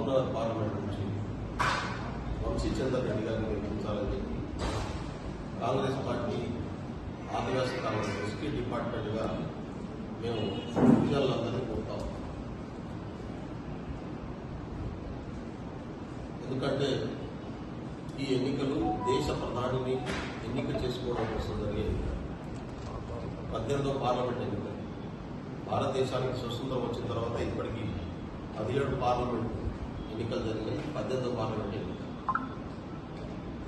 Mahabubnagar parliament నుంచి వంశీ చంద్ర రెడ్డి గారిని నిర్మించాలని చెప్పి కాంగ్రెస్ పార్టీ ఆదివాసీ కాంగ్రెస్ ఎస్టీ డిపార్ట్మెంట్గా మేము విజయాలందరినీ కోరుతాం. ఎందుకంటే ఈ ఎన్నికలు దేశ ప్రధానిని ఎన్నిక చేసుకోవడం కోసం జరిగే 18వ పార్లమెంట్ ఎన్నికలు. భారతదేశానికి స్వతంత్రం వచ్చిన తర్వాత ఇప్పటికీ 17 పార్లమెంట్ ఎన్నికలు జరిగాయి. 18వ పార్లమెంట్ ఎన్నిక.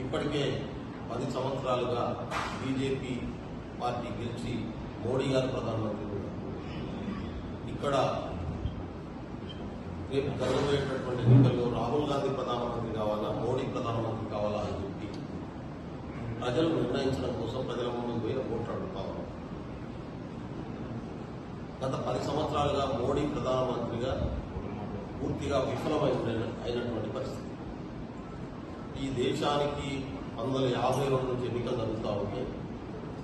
ఇప్పటికే 10 సంవత్సరాలుగా బీజేపీ పార్టీ గెలిచి మోడీ గారు ప్రధానమంత్రి ఉన్నారు. ఇక్కడ రేపు జరగబోయేటటువంటి ఎన్నికల్లో రాహుల్ గాంధీ ప్రధానమంత్రి కావాలా, మోడీ ప్రధానమంత్రి కావాలా అని చెప్పి ప్రజలు నిర్ణయించడం కోసం ప్రజల ముందు పోయి ఓట్లు అడుగుతా ఉన్నారు. గత 10 సంవత్సరాలుగా మోడీ ప్రధానమంత్రిగా పూర్తిగా విఫలమైనటువంటి పరిస్థితి. ఈ దేశానికి 1952 నుంచి ఎన్నికలు జరుగుతూ ఉంటే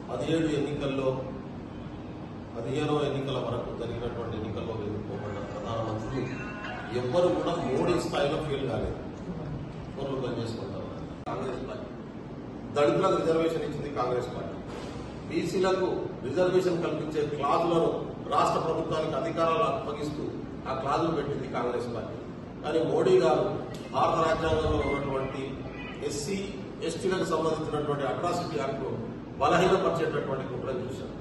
17 ఎన్నికల్లో 15వ ఎన్నికల వరకు జరిగినటువంటి ఎన్నికల్లో ఎదుర్కోబడ్డ ప్రధానమంత్రులు ఎవ్వరు కూడా మోడీ స్థాయిలో ఫెయిల్ కాలేదు. ఫోన్లు పనిచేసుకుంటారు. కాంగ్రెస్ పార్టీ దళితులకు రిజర్వేషన్ ఇచ్చింది కాంగ్రెస్ పార్టీ. బీసీలకు రిజర్వేషన్ కల్పించే క్లాజులను రాష్ట్ర ప్రభుత్వానికి అధికారాలు అప్పగిస్తూ ఆ క్లాజులు పెట్టింది కాంగ్రెస్ పార్టీ. కానీ మోడీ గారు భారత రాజ్యాంగంలో ఉన్నటువంటి ఎస్సీ ఎస్టీలకు సంబంధించినటువంటి అట్రాసిటీ యాక్ట్ బలహీనపరిచేటటువంటి కుట్రను చూశారు.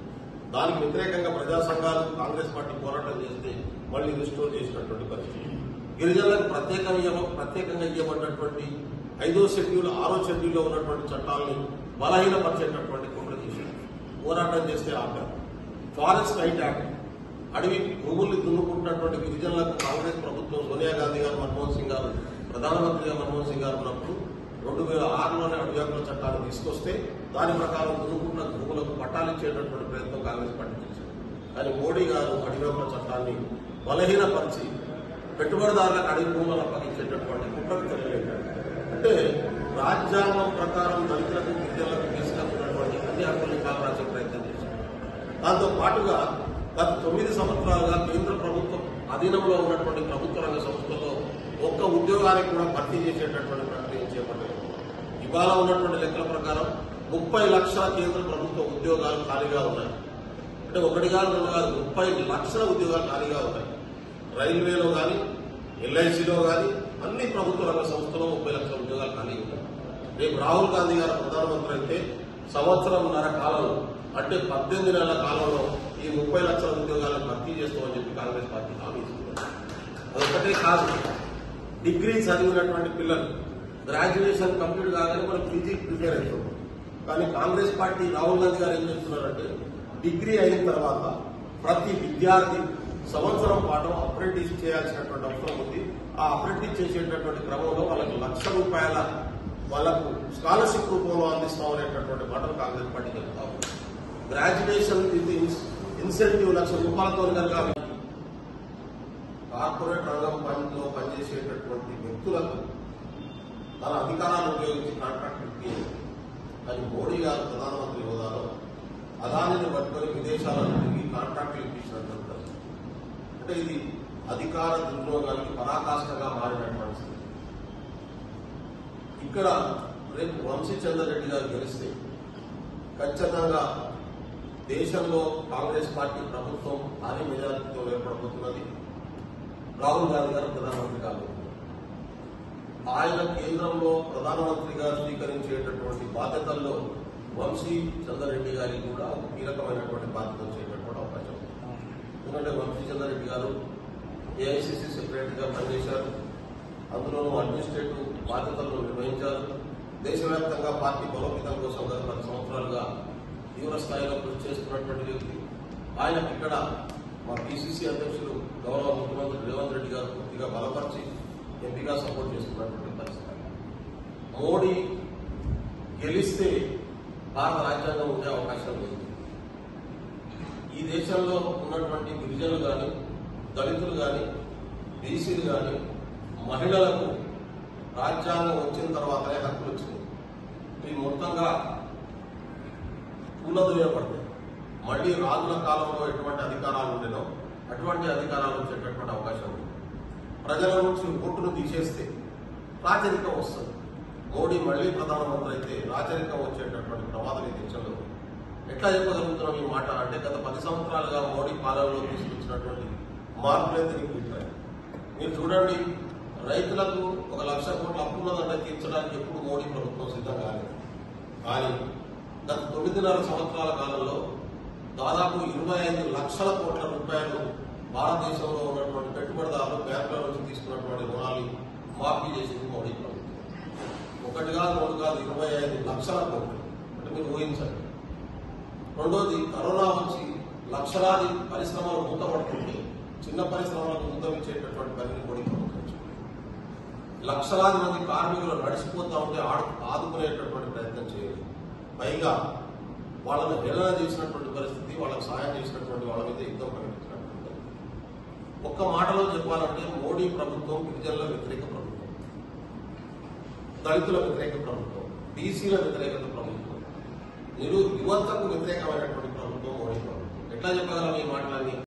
దానికి వ్యతిరేకంగా ప్రజా సంఘాలు కాంగ్రెస్ పార్టీ పోరాటం చేస్తే మళ్లీ రిస్టోర్ చేసినటువంటి పరిస్థితి. గిరిజనులకు ప్రత్యేకంగా ఇవ్వబడినటువంటి 5వ షెడ్యూల్ 6వ షెడ్యూల్లో ఉన్నటువంటి చట్టాలని బలహీనపరిచేటటువంటి కుట్ర చేశారు. పోరాటం చేస్తే ఆపారు. ఫారెస్ట్ రైట్ యాక్ట్, అడవి భూముల్ని దున్నుకుంటున్నటువంటి గిరిజనులకు కాంగ్రెస్ ప్రభుత్వం సోనియా గాంధీ గారు, మన్మోహన్ సింగ్ గారు ప్రధానమంత్రిగా మన్మోహన్ సింగ్ గారు ఉన్నప్పుడు 2006లోనే అడవి హక్కుల చట్టాన్ని తీసుకొస్తే దాని ప్రకారం దున్నుకున్న భూములకు పట్టాలిచ్చేటటువంటి ప్రయత్నం కాంగ్రెస్ పార్టీ చేశారు. కానీ మోడీ గారు అడవి హక్కుల చట్టాన్ని బలహీనపరిచి పెట్టుబడిదారులకు అడవి భూములను అప్పగించేటటువంటి కుట్రకు తెలియలేదు. అంటే రాజ్యాంగం ప్రకారం దళితులకు గిరిజనులకు తీసుకొచ్చినటువంటి అన్ని హక్కుల్ని కాలరాసే ప్రయత్నం చేశారు. దాంతో పాటుగా గత 9 సంవత్సరాలుగా కేంద్ర ప్రభుత్వం అధీనంలో ఉన్నటువంటి ప్రభుత్వ రంగ సంస్థల్లో ఒక్క ఉద్యోగానికి కూడా భర్తీ చేసేటటువంటి ప్రక్రియ చేపట్టారు. ఇవాళ ఉన్నటువంటి లెక్కల ప్రకారం 30 లక్షల కేంద్ర ప్రభుత్వ ఉద్యోగాలు ఖాళీగా ఉన్నాయి. అంటే 1 కాదు 2 కాదు 30 లక్షల ఉద్యోగాలు ఖాళీగా ఉన్నాయి. రైల్వేలో కానీ, ఎల్ఐసిలో కానీ అన్ని ప్రభుత్వ రంగ సంస్థలో 30 లక్షల ఉద్యోగాలు ఖాళీగా ఉన్నాయి. రేపు రాహుల్ గాంధీ గారు ప్రధానమంత్రి అయితే 1.5 సంవత్సరం కాలంలో, అంటే 18 నెలల కాలంలో ఈ 30 లక్షల ఉద్యోగాలను భర్తీ చేస్తామని చెప్పి కాంగ్రెస్ పార్టీ హామీ ఇస్తుంది. అదొక్కటే కాదు, డిగ్రీ చదివినటువంటి పిల్లలు గ్రాడ్యుయేషన్ కంప్లీట్ కాగానే మనం పీజీ ప్రిపేర్ అవుతాం. కానీ కాంగ్రెస్ పార్టీ రాహుల్ గాంధీ గారు ఏం చేస్తున్నారంటే డిగ్రీ అయిన తర్వాత ప్రతి విద్యార్థి 1 సంవత్సరం పాటు అప్రెంటిస్ చేయాల్సినటువంటి అవసరం ఉంది. ఆ అప్రెంటిస్ చేసేటటువంటి క్రమంలో వాళ్ళకి ₹1,00,000 వాళ్ళకు స్కాలర్షిప్ రూపంలో అందిస్తామనేటటువంటి మాటలు కాంగ్రెస్ పార్టీ చెప్తా ఉంది. గ్రాడ్యుయేషన్ విత్ ఇన్సెంటివ్ ₹1,00,000 కనుక కార్పొరేట్ రంగం పనిలో పనిచేసేటటువంటి వ్యక్తులకు తన అధికారాన్ని ఉపయోగించి కాంట్రాక్ట్ ఇచ్చి, కానీ మోడీ గారు ప్రధానమంత్రి హోదాలో అదానిని పట్టుకొని విదేశాలను తిరిగి కాంట్రాక్టులు ఇప్పించినట్టు. అంటే ఇది అధికార దుర్వినియోగానికి పరాకాష్ఠగా మారినటువంటి స్థితి. ఇక్కడ రేపు వంశీ చంద్ర రెడ్డి గారు గెలిస్తే ఖచ్చితంగా దేశంలో కాంగ్రెస్ పార్టీ ప్రభుత్వం భారీ మెజారిటీతో ఏర్పడబోతున్నది. రాహుల్ గాంధీ గారు ప్రధానమంత్రి కాబోతున్నారు. ఆయన కేంద్రంలో ప్రధానమంత్రిగా స్వీకరించేటటువంటి బాధ్యతల్లో వంశీ చంద్రరెడ్డి గారికి కూడా ఒక కీలకమైనటువంటి బాధ్యతలు చేయటటువంటి అవకాశం ఉంది. ఎందుకంటే వంశీ చంద్రరెడ్డి గారు ఏఐసిసి సెక్రటరీగా పనిచేశారు. అందులోనూ అడ్మినిస్ట్రేటివ్ బాధ్యతలను నిర్వహించారు. దేశవ్యాప్తంగా పార్టీ బలోపేతం కోసం గత 10 సంవత్సరాలుగా తీవ్ర స్థాయిలో కృషి చేస్తున్నటువంటి వ్యక్తి. ఆయనకి ఇక్కడ మా పిసిసి అధ్యక్షులు గౌరవ ముఖ్యమంత్రి రేవంత్ రెడ్డి గారు పూర్తిగా బలపరిచి ఎంపీగా సపోర్ట్ చేస్తున్నటువంటి పరిస్థితి. మోడీ గెలిస్తే భారత రాజ్యాంగం ఉండే అవకాశం లేదు. ఈ దేశంలో ఉన్నటువంటి గిరిజనులు కానీ, దళితులు కానీ, బీసీలు కానీ, మహిళలకు రాజ్యాంగం వచ్చిన తర్వాతనే హక్కులు వచ్చింది. ఇవి మొత్తంగా కూలదోయబడతాయి. మళ్లీ రాజుల కాలంలో ఎటువంటి అధికారాలు ఉండేనో అటువంటి అధికారాలు వచ్చేటటువంటి అవకాశం ఉంది. ప్రజల నుంచి ఓటును తీసేస్తే రాచరికం వస్తుంది. మోడీ మళ్లీ ప్రధానమంత్రి అయితే రాచరికం వచ్చేటటువంటి ప్రమాదం ఈ దేశంలో. ఎట్లా చెప్పగలుగుతున్నాం ఈ మాట అంటే గత 10 సంవత్సరాలుగా మోడీ పాలనలో తీసుకొచ్చినటువంటి మార్పులైతే నీకు ఉంటాయి. మీరు చూడండి, రైతులకు 1,00,000 కోట్ల అప్పున్నదంటే తీర్చడానికి ఎప్పుడు మోడీ ప్రభుత్వం సిద్ధం కాలేదు. కానీ గత 9.5 సంవత్సరాల కాలంలో దాదాపు 25 లక్షల కోట్ల రూపాయలు భారతదేశంలో ఉన్నటువంటి పెట్టుబడిదారులు బ్యాంకుల నుంచి తీసుకున్నటువంటి రుణాలు మాఫీ చేసింది మోడీ ప్రభుత్వం. 1 కాదు 2 కాదు 25 లక్షల కోట్లు అంటే మీరు ఊహించండి. రెండోది, కరోనా వచ్చి లక్షలాది పరిశ్రమలు మూతపడుతుంటే చిన్న పరిశ్రమలకు మూతమిచ్చేటటువంటి పనిని మోడీ ప్రభుత్వం చేసింది. లక్షలాది మంది కార్మికులు నడిచిపోతా ఉంటే ఆదుకునేటటువంటి ప్రయత్నం చేయలేదు. పైగా వాళ్ళని హేళన చేసినటువంటి పరిస్థితి, వాళ్ళకి సహాయం చేసినటువంటి వాళ్ళ మీద యుద్ధం ప్రకటించినటువంటి. ఒక్క మాటలో చెప్పాలంటే మోడీ ప్రభుత్వం గిరిజనుల వ్యతిరేక ప్రభుత్వం, దళితుల వ్యతిరేక ప్రభుత్వం, బీసీల వ్యతిరేకత ప్రభుత్వం, యువతకు వ్యతిరేకమైనటువంటి ప్రభుత్వం మోడీ ప్రభుత్వం. ఎట్లా చెప్పగలం ఈ మాటలన్నీ?